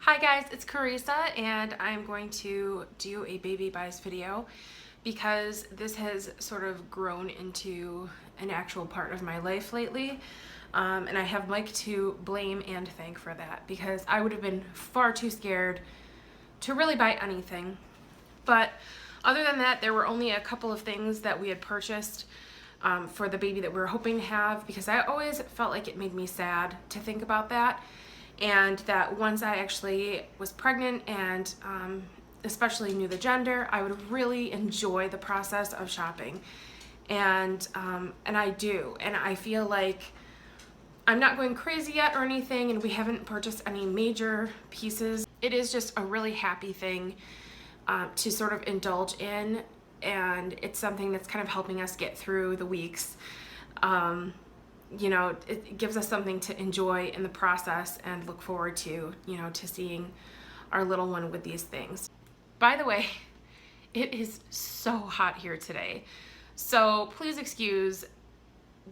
Hi guys, it's Carissa and I'm going to do a baby buys video because this has sort of grown into an actual part of my life lately. And I have Mike to blame and thank for that because I would have been far too scared to really buy anything. But other than that, there were only a couple of things that we had purchased for the baby that we were hoping to have, because I always felt like it made me sad to think about that. And that once I actually was pregnant and especially knew the gender, I would really enjoy the process of shopping. And I do. And I feel like I'm not going crazy yet or anything, and we haven't purchased any major pieces. It is just a really happy thing to sort of indulge in, and it's something that's kind of helping us get through the weeks. You know, it gives us something to enjoy in the process and look forward to, you know, to seeing our little one with these things. By the way, it is so hot here today, so please excuse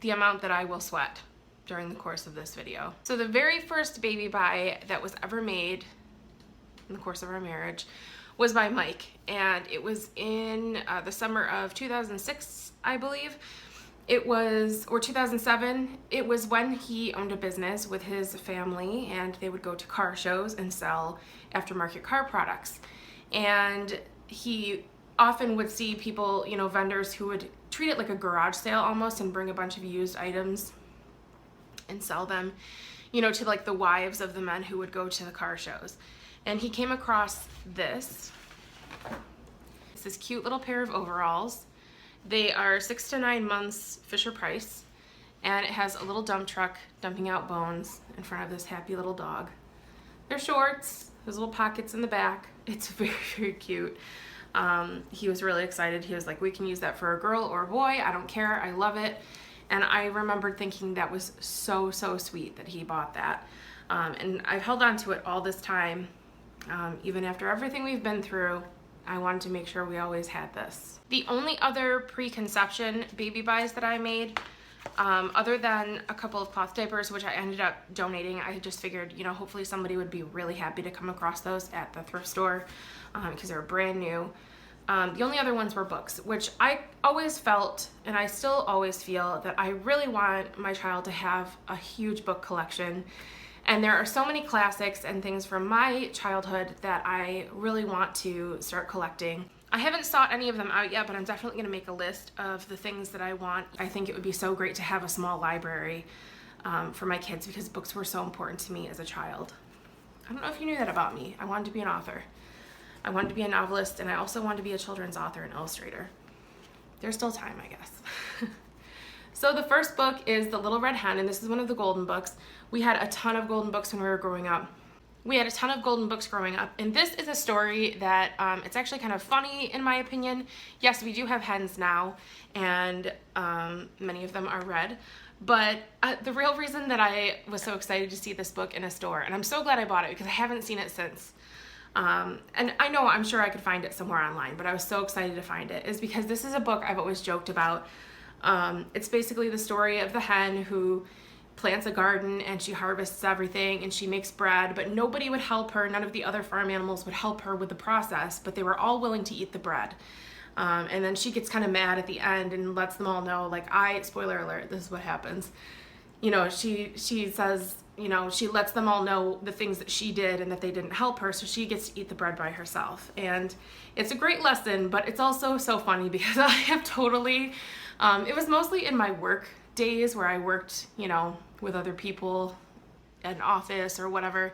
the amount that I will sweat during the course of this video. So the very first baby buy that was ever made in the course of our marriage was by Mike, and it was in the summer of 2006, I believe. It was, or 2007, it was when he owned a business with his family and they would go to car shows and sell aftermarket car products. And he often would see people, you know, vendors who would treat it like a garage sale almost and bring a bunch of used items and sell them, you know, to like the wives of the men who would go to the car shows. And he came across this. It's this cute little pair of overalls. They are 6 to 9 months Fisher Price, and it has a little dump truck dumping out bones in front of this happy little dog. They're shorts, there's little pockets in the back. It's very, very cute. He was really excited. He was like, we can use that for a girl or a boy, I don't care, I love it. And I remembered thinking that was so, so sweet that he bought that. And I've held on to it all this time. Even after everything we've been through, I wanted to make sure we always had this. The only other preconception baby buys that I made, other than a couple of cloth diapers, which I ended up donating, I just figured, you know, hopefully somebody would be really happy to come across those at the thrift store because they're brand new. The only other ones were books, which I always felt, and I still always feel, that I really want my child to have a huge book collection. And there are so many classics and things from my childhood that I really want to start collecting. I haven't sought any of them out yet, but I'm definitely going to make a list of the things that I want. I think it would be so great to have a small library for my kids because books were so important to me as a child. I don't know if you knew that about me. I wanted to be an author. I wanted to be a novelist, and I also wanted to be a children's author and illustrator. There's still time, I guess. So the first book is The Little Red Hen, and this is one of the golden books. We had a ton of golden books when we were growing up. And this is a story that it's actually kind of funny in my opinion. Yes, we do have hens now, and many of them are red. But the real reason that I was so excited to see this book in a store, and I'm so glad I bought it because I haven't seen it since. And I know I'm sure I could find it somewhere online, but I was so excited to find it, is because this is a book I've always joked about. It's basically the story of the hen who plants a garden and she harvests everything and she makes bread, but nobody would help her. None of the other farm animals would help her with the process, but they were all willing to eat the bread. And then she gets kind of mad at the end and lets them all know, like, spoiler alert, this is what happens. You know, she says, you know, she lets them all know the things that she did and that they didn't help her, so she gets to eat the bread by herself. And it's a great lesson, but it's also so funny because I have totally, it was mostly in my work days where I worked, you know, with other people at an office or whatever,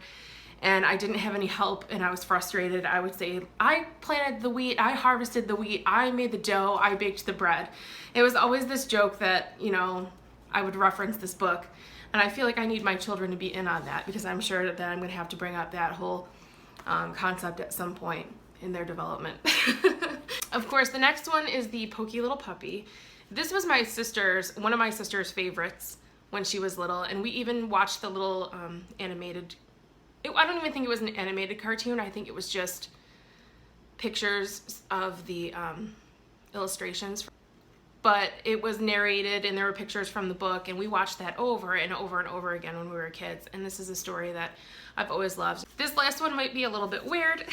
and I didn't have any help and I was frustrated. I would say, I planted the wheat, I harvested the wheat, I made the dough, I baked the bread. It was always this joke that, you know, I would reference this book, and I feel like I need my children to be in on that because I'm sure that I'm going to have to bring up that whole concept at some point in their development. Of course, the next one is the Pokey Little Puppy. This was one of my sister's favorites when she was little, and we even watched the little animated, I don't even think it was an animated cartoon, I think it was just pictures of the illustrations. but it was narrated and there were pictures from the book, and we watched that over and over and over again when we were kids, and this is a story that I've always loved. This last one might be a little bit weird,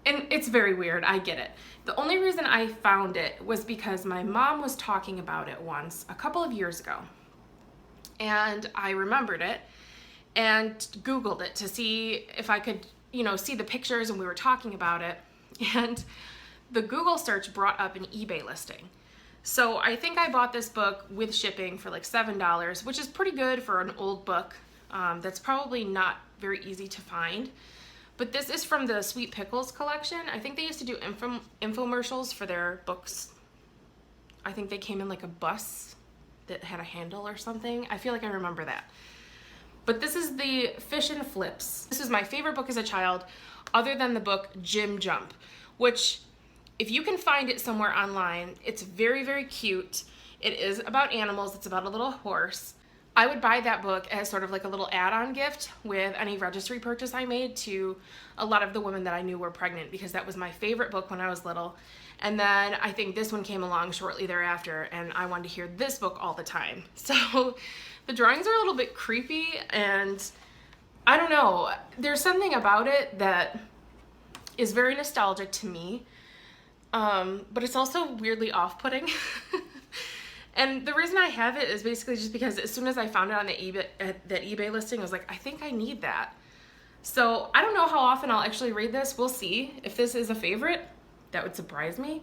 and it's very weird, I get it. The only reason I found it was because my mom was talking about it once a couple of years ago, and I remembered it and Googled it to see if I could, you know, see the pictures, and we were talking about it, and the Google search brought up an eBay listing. So I think I bought this book with shipping for like $7, which is pretty good for an old book. That's probably not very easy to find. But this is from the Sweet Pickles collection. I think they used to do infomercials for their books. I think they came in like a bus that had a handle or something. I feel like I remember that. But this is the Fish and Flips. This is my favorite book as a child, other than the book Jim Jump, which, if you can find it somewhere online, it's very, very cute. It is about animals. It's about a little horse. I would buy that book as sort of like a little add-on gift with any registry purchase I made to a lot of the women that I knew were pregnant, because that was my favorite book when I was little. And then I think this one came along shortly thereafter, and I wanted to hear this book all the time. So the drawings are a little bit creepy, and I don't know, there's something about it that is very nostalgic to me, but it's also weirdly off-putting. And the reason I have it is basically just because as soon as I found it on the eBay listing, I was like, I think I need that. So I don't know how often I'll actually read this. We'll see. If this is a favorite, that would surprise me.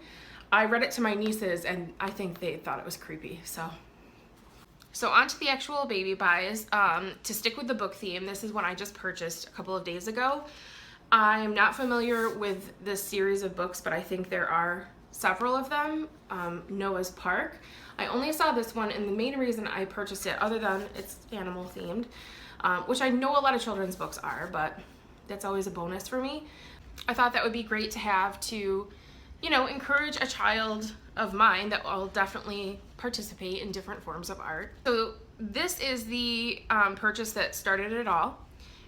I read it to my nieces, and I think they thought it was creepy. So on to the actual baby buys. To stick with the book theme, this is one I just purchased a couple of days ago. I'm not familiar with this series of books, but I think there are several of them. Noah's Park. I only saw this one, and the main reason I purchased it, other than it's animal themed, which I know a lot of children's books are, but that's always a bonus for me. I thought that would be great to have to, you know, encourage a child of mine that will definitely participate in different forms of art. So this is the purchase that started it all.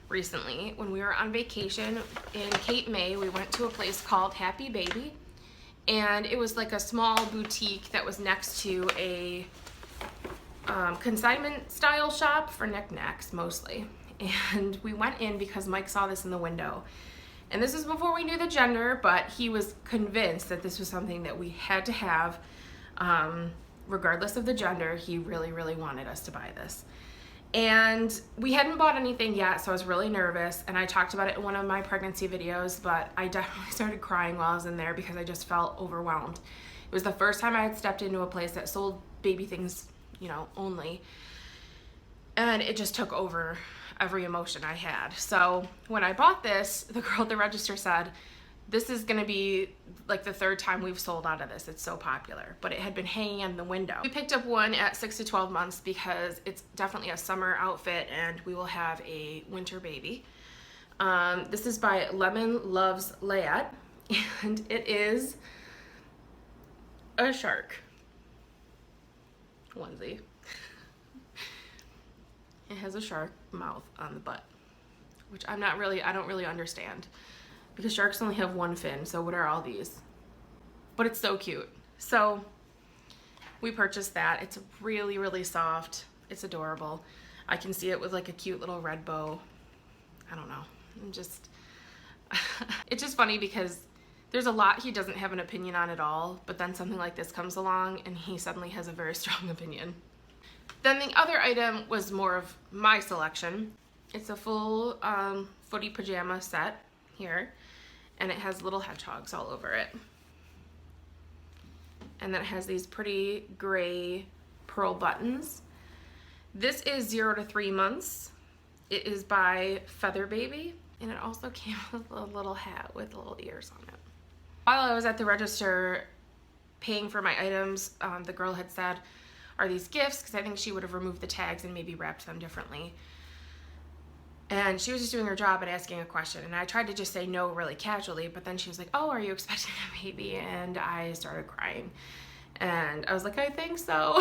Recently, when we were on vacation in Cape May, we went to a place called Happy Baby, and it was like a small boutique that was next to a consignment style shop for knickknacks mostly. And we went in because Mike saw this in the window, and this is before we knew the gender, but he was convinced that this was something that we had to have, regardless of the gender. He really, really wanted us to buy this. And we hadn't bought anything yet, so I was really nervous, and I talked about it in one of my pregnancy videos, but I definitely started crying while I was in there because I just felt overwhelmed. It was the first time I had stepped into a place that sold baby things, you know, only, and it just took over every emotion I had. So when I bought this, the girl at the register said, this is gonna be like the third time we've sold out of this. It's so popular, but it had been hanging in the window. We picked up one at 6 to 12 months because it's definitely a summer outfit, and we will have a winter baby. This is by Lemon Loves Layette, and it is a shark onesie. It has a shark mouth on the butt, which I don't really understand, because sharks only have one fin, so what are all these? But it's so cute. So we purchased that. It's really, really soft. It's adorable. I can see it with like a cute little red bow. I don't know. It's just funny because there's a lot he doesn't have an opinion on at all, but then something like this comes along and he suddenly has a very strong opinion. Then the other item was more of my selection. It's a full footy pajama set here, and it has little hedgehogs all over it. And then it has these pretty gray pearl buttons. This is 0 to 3 months. It is by Feather Baby, and it also came with a little hat with little ears on it. While I was at the register paying for my items, the girl had said, are these gifts? Because I think she would have removed the tags and maybe wrapped them differently. And she was just doing her job and asking a question, and I tried to just say no really casually, but then she was like, oh, are you expecting a baby? And I started crying, and I was like, I think so.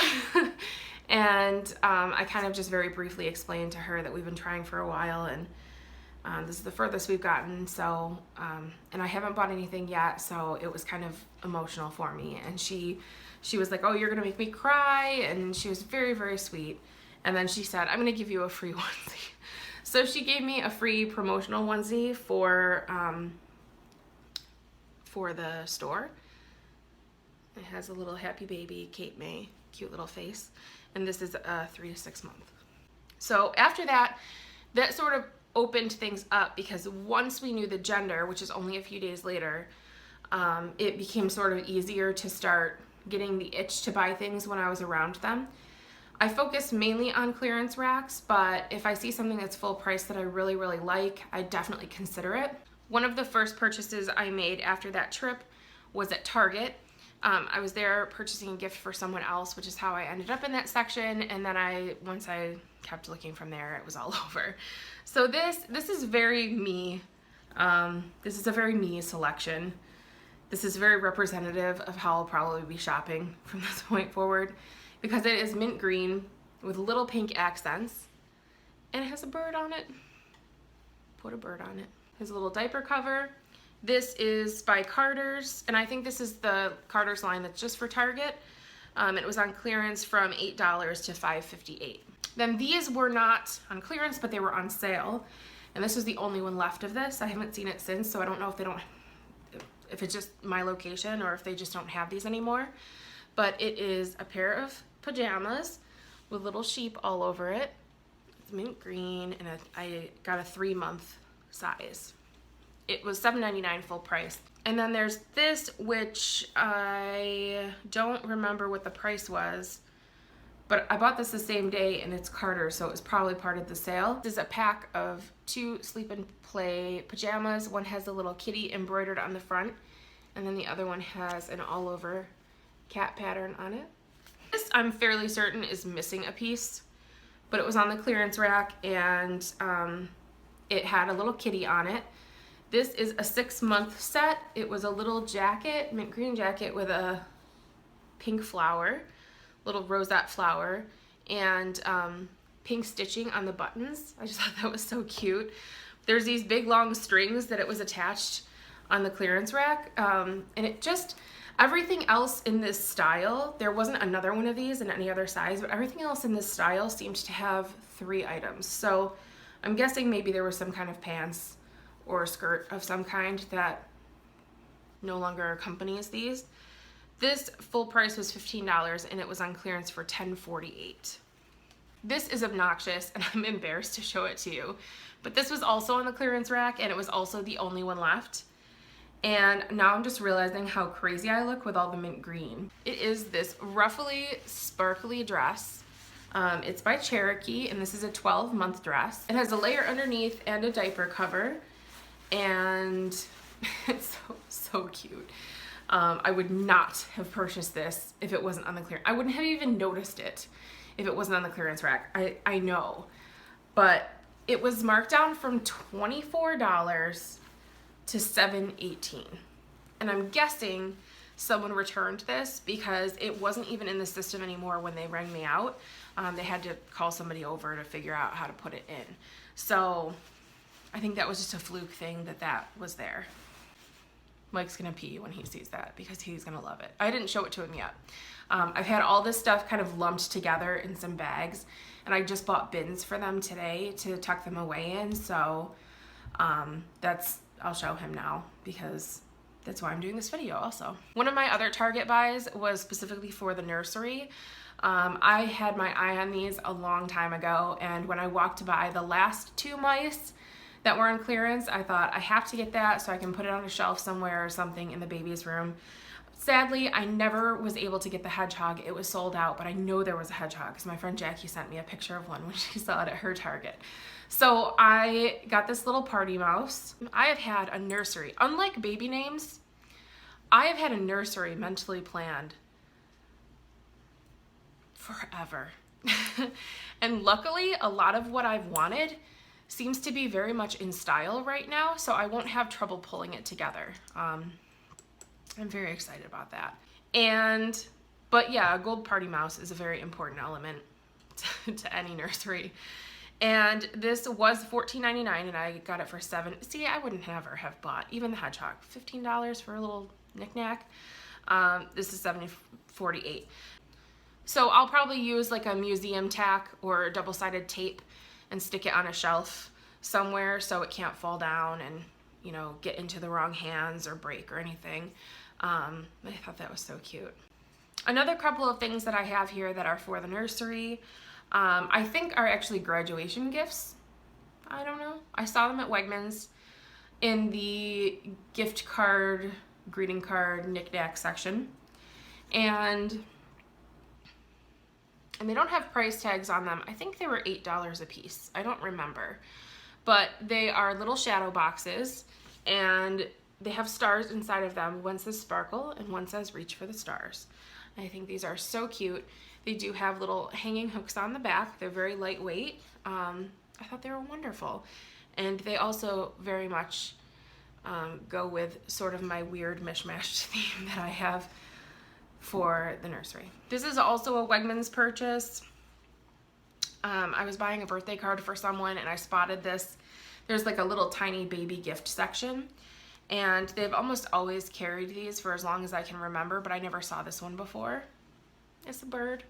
And I kind of just very briefly explained to her that we've been trying for a while, and This is the furthest we've gotten, so, and I haven't bought anything yet, so it was kind of emotional for me. And she was like, oh, you're gonna make me cry, and she was very, very sweet. And then she said, I'm gonna give you a free onesie. So she gave me a free promotional onesie for the store. It has a little happy baby, Kate May, cute little face. And this is a 3 to 6 month. So after that, that sort of opened things up, because once we knew the gender, which is only a few days later, it became sort of easier to start getting the itch to buy things when I was around them. I focus mainly on clearance racks, but if I see something that's full price that I really, really like, I definitely consider it. One of the first purchases I made after that trip was at Target. I was there purchasing a gift for someone else, which is how I ended up in that section, and then once I kept looking from there, it was all over. So this is very me. This is a very me selection. This is very representative of how I'll probably be shopping from this point forward, because it is mint green with little pink accents, and it has a bird on it. Put a bird on it. It has a little diaper cover. This is by Carter's, and I think this is the Carter's line that's just for Target. It was on clearance from $8 to $5.58. Then these were not on clearance, but they were on sale, and this was the only one left of this. I haven't seen it since, so I don't know if it's just my location or if they just don't have these anymore. But it is a pair of pajamas with little sheep all over it. It's mint green, and I got a 3-month size. It was $7.99 full price. And then there's this, which I don't remember what the price was, but I bought this the same day, and it's Carter, so it was probably part of the sale. This is a pack of 2 sleep and play pajamas. One has a little kitty embroidered on the front, and then the other one has an all over cat pattern on it. This, I'm fairly certain, is missing a piece, but it was on the clearance rack, and it had a little kitty on it. This is a 6-month set. It was a little jacket, mint green jacket with a pink flower, little rosette flower, and pink stitching on the buttons. I just thought that was so cute. There's these big long strings that it was attached on the clearance rack, and it just, everything else in this style, there wasn't another one of these in any other size, but everything else in this style seemed to have 3 items. So I'm guessing maybe there was some kind of pants or a skirt of some kind that no longer accompanies these. This full price was $15, and it was on clearance for $10.48. This is obnoxious, and I'm embarrassed to show it to you, but this was also on the clearance rack, and it was also the only one left. And now I'm just realizing how crazy I look with all the mint green. It is this ruffly, sparkly dress. It's by Cherokee, and this is a 12-month dress. It has a layer underneath and a diaper cover, and it's so cute. I would not have purchased this if it wasn't on the clearance. I wouldn't have even noticed it if it wasn't on the clearance rack. I know, but it was marked down from $24 to $7.18, and I'm guessing someone returned this because it wasn't even in the system anymore when they rang me out. They had to call somebody over to figure out how to put it in. So I think that was just a fluke thing that was there. Mike's gonna pee when he sees that because he's gonna love it. I didn't show it to him yet. I've had all this stuff kind of lumped together in some bags, and I just bought bins for them today to tuck them away in. So I'll show him now because that's why I'm doing this video also. One of my other Target buys was specifically for the nursery. I had my eye on these a long time ago, and when I walked by the last 2 mice that were on clearance, I thought I have to get that so I can put it on a shelf somewhere or something in the baby's room. Sadly, I never was able to get the Hedgehog. It was sold out, but I know there was a Hedgehog because my friend Jackie sent me a picture of one when she saw it at her Target. So I got this little party mouse. I have had a nursery, unlike baby names, I have had a nursery mentally planned forever. And luckily, a lot of what I've wanted seems to be very much in style right now, so I won't have trouble pulling it together. I'm very excited about that. But yeah, a gold party mouse is a very important element to any nursery. And this was $14.99 and I got it for $7. See, I would never have bought even the Hedgehog. $15 for a little knickknack. This is $7.48. So I'll probably use like a museum tack or double-sided tape and stick it on a shelf somewhere so it can't fall down and, you know, get into the wrong hands or break or anything. I thought that was so cute. Another couple of things that I have here that are for the nursery, I think are actually graduation gifts. I don't know. I saw them at Wegmans in the gift card, greeting card, knickknack section. And they don't have price tags on them. I think they were $8 a piece. I don't remember. But they are little shadow boxes, and they have stars inside of them. One says sparkle, and one says reach for the stars. I think these are so cute. They do have little hanging hooks on the back. They're very lightweight. I thought they were wonderful. And they also very much go with sort of my weird mishmash theme that I have for the nursery. This is also a Wegmans purchase. I was buying a birthday card for someone and I spotted this. There's like a little tiny baby gift section, and they've almost always carried these for as long as I can remember, but I never saw this one before. It's a bird,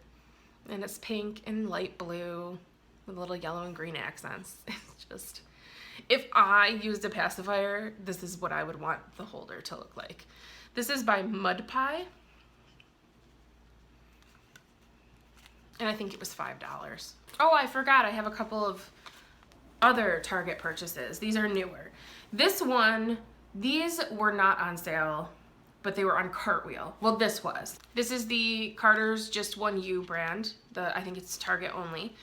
and it's pink and light blue with little yellow and green accents. It's just, if I used a pacifier, this is what I would want the holder to look like. This is by Mud Pie, and I think it was $5. Oh, I forgot, I have a couple of other Target purchases. These are newer. This one, these were not on sale, but they were on Cartwheel. Well, this was. This is the Carter's Just One You brand. I think it's Target only.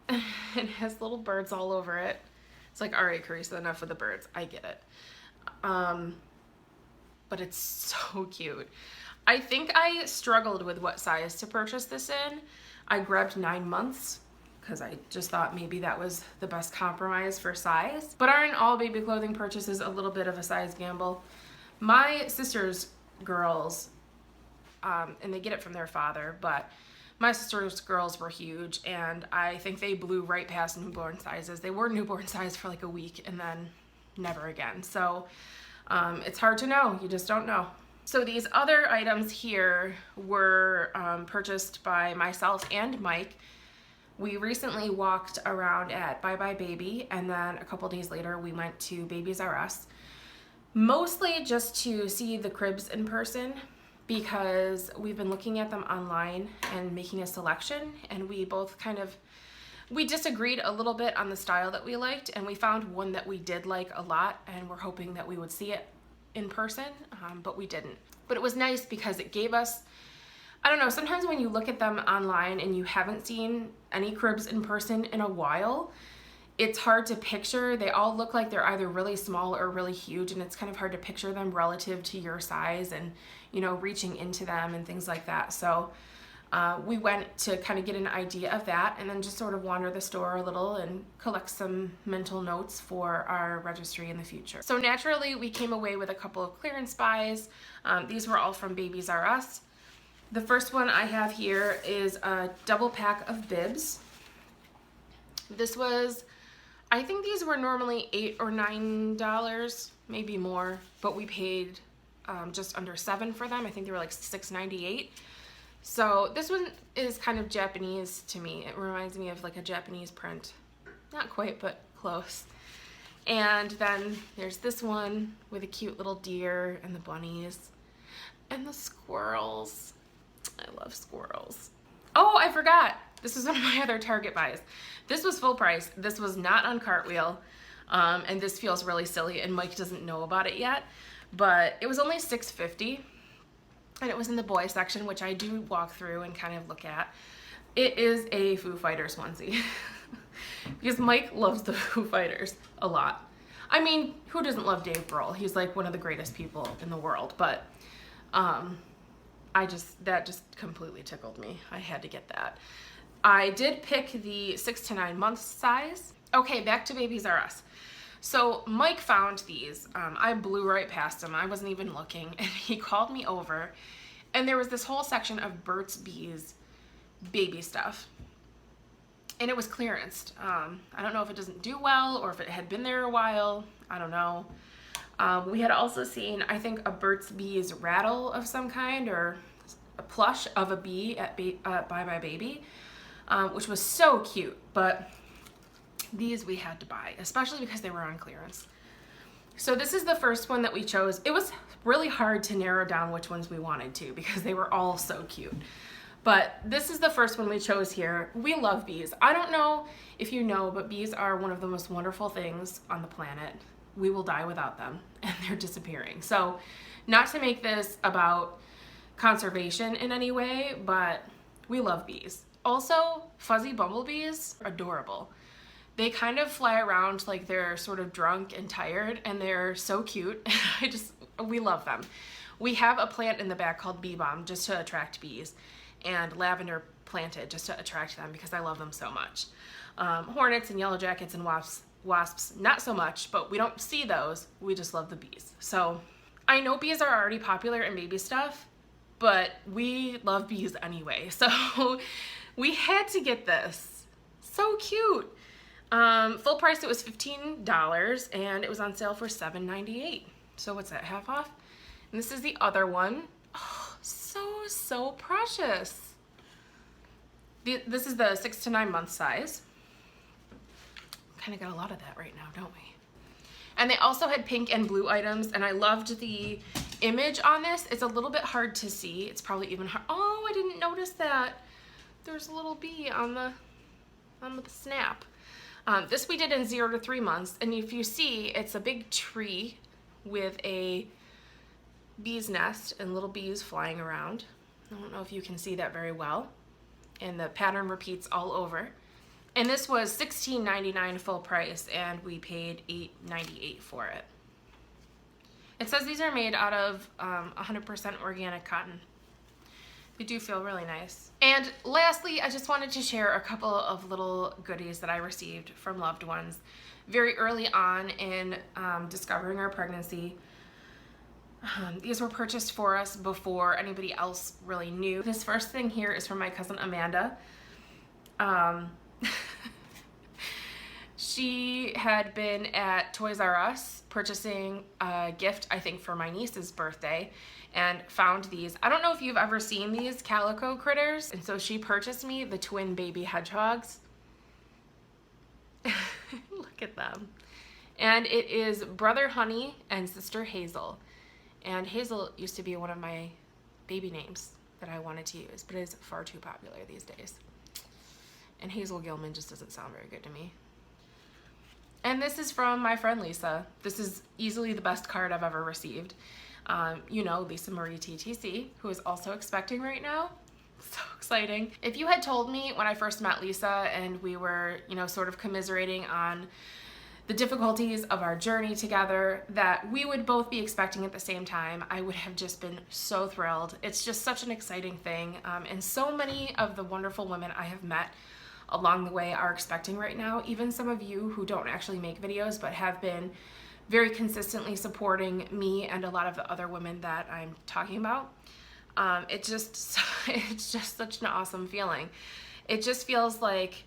It has little birds all over it. It's like, all right, Carissa, enough with the birds. I get it. But it's so cute. I think I struggled with what size to purchase this in. I grabbed 9 months because I just thought maybe that was the best compromise for size. But aren't all baby clothing purchases a little bit of a size gamble? My sister's girls, and they get it from their father, but my sister's girls were huge, and I think they blew right past newborn sizes. They were newborn size for like a week and then never again. So it's hard to know. You just don't know. So these other items here were purchased by myself and Mike. We recently walked around at Bye Bye Baby, and then a couple days later we went to Babies R Us, mostly just to see the cribs in person because we've been looking at them online and making a selection, and we both we disagreed a little bit on the style that we liked, and we found one that we did like a lot, and we're hoping that we would see it in person, but we didn't. But it was nice because it gave us, I don't know, sometimes when you look at them online and you haven't seen any cribs in person in a while, it's hard to picture. They all look like they're either really small or really huge, and it's kind of hard to picture them relative to your size and, you know, reaching into them and things like that. So we went to kind of get an idea of that and then just sort of wander the store a little and collect some mental notes for our registry in the future. So naturally, we came away with a couple of clearance buys. These were all from Babies R Us. The first one I have here is a double pack of bibs. This was, I think these were normally $8 or $9, maybe more, but we paid just under $7 for them. I think they were like $6.98. So this one is kind of Japanese to me. It reminds me of like a Japanese print. Not quite, but close. And then there's this one with a cute little deer and the bunnies and the squirrels. I love squirrels. Oh, I forgot. This is one of my other Target buys. This was full price. This was not on Cartwheel. And this feels really silly, and Mike doesn't know about it yet. But it was only $6.50. And it was in the boy section, which I do walk through and kind of look at. It is a Foo Fighters onesie. Because Mike loves the Foo Fighters a lot. I mean, who doesn't love Dave Grohl? He's like one of the greatest people in the world. But that just completely tickled me. I had to get that. I did pick the 6 to 9 months size. Okay, back to Babies R Us. So Mike found these. I blew right past him. I wasn't even looking, and he called me over, and there was this whole section of Burt's Bees baby stuff. and it was clearanced. I don't know if it doesn't do well or if it had been there a while. I don't know. We had also seen, I think, a Burt's Bees rattle of some kind, or a plush of a bee at Buy My Baby, which was so cute. But these we had to buy, especially because they were on clearance. So this is the first one that we chose. It was really hard to narrow down which ones we wanted to because they were all so cute. But this is the first one we chose here. We love bees. I don't know if you know, but bees are one of the most wonderful things on the planet. We will die without them, and they're disappearing. So not to make this about conservation in any way, but we love bees. Also, fuzzy bumblebees are adorable. They kind of fly around like they're sort of drunk and tired, and they're so cute. We love them. We have a plant in the back called Bee Balm just to attract bees, and lavender planted just to attract them because I love them so much. Hornets and yellow jackets and wasps, not so much, but we don't see those. We just love the bees. So I know bees are already popular in baby stuff, but we love bees anyway. So we had to get this. So cute. Full price, it was $15, and it was on sale for $7.98. So what's that, half off? And this is the other one. Oh, so precious. This is the 6 to 9 month size. Kind of got a lot of that right now, don't we? And they also had pink and blue items, and I loved the image on this. It's a little bit hard to see. It's probably even hard. Oh, I didn't notice that. There's a little bee on the snap. This we did in 0 to 3 months, and if you see, it's a big tree with a bee's nest and little bees flying around. I don't know if you can see that very well. And the pattern repeats all over. And this was $16.99 full price, and we paid $8.98 for it. It says these are made out of 100% organic cotton. They do feel really nice. And lastly, I just wanted to share a couple of little goodies that I received from loved ones very early on in discovering our pregnancy. These were purchased for us before anybody else really knew. This first thing here is from my cousin Amanda. She had been at Toys R Us purchasing a gift, I think, for my niece's birthday, and found these. I don't know if you've ever seen these calico critters, and so she purchased me the twin baby hedgehogs. Look at them. And it is Brother Honey and Sister Hazel. And Hazel used to be one of my baby names that I wanted to use, but it is far too popular these days. And Hazel Gilman just doesn't sound very good to me. And this is from my friend Lisa. This is easily the best card I've ever received. You know, Lisa Marie TTC, who is also expecting right now. So exciting. If you had told me when I first met Lisa and we were, you know, sort of commiserating on the difficulties of our journey together that we would both be expecting at the same time, I would have just been so thrilled. It's just such an exciting thing. And so many of the wonderful women I have met along the way are expecting right now. Even some of you who don't actually make videos but have been very consistently supporting me and a lot of the other women that I'm talking about. It's just such an awesome feeling. It just feels like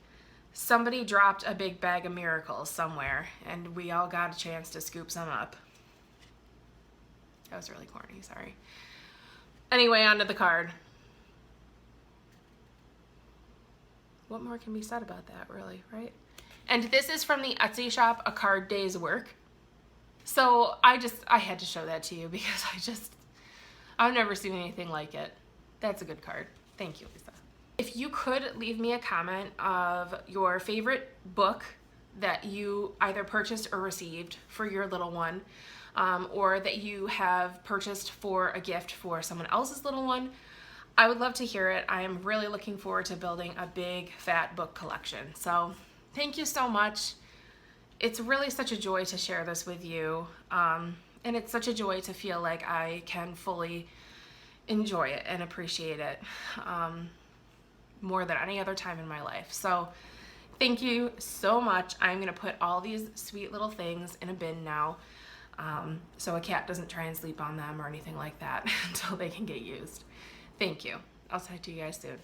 somebody dropped a big bag of miracles somewhere and we all got a chance to scoop some up. That was really corny, sorry. Anyway, onto the card. What more can be said about that, really, right? And this is from the Etsy shop, A Card Day's Work. So I had to show that to you because I've never seen anything like it. That's a good card. Thank you, Lisa. If you could leave me a comment of your favorite book that you either purchased or received for your little one, or that you have purchased for a gift for someone else's little one, I would love to hear it. I am really looking forward to building a big fat book collection. So thank you so much. It's really such a joy to share this with you. And it's such a joy to feel like I can fully enjoy it and appreciate it more than any other time in my life. So thank you so much. I'm gonna put all these sweet little things in a bin now, so a cat doesn't try and sleep on them or anything like that until they can get used. Thank you. I'll talk to you guys soon.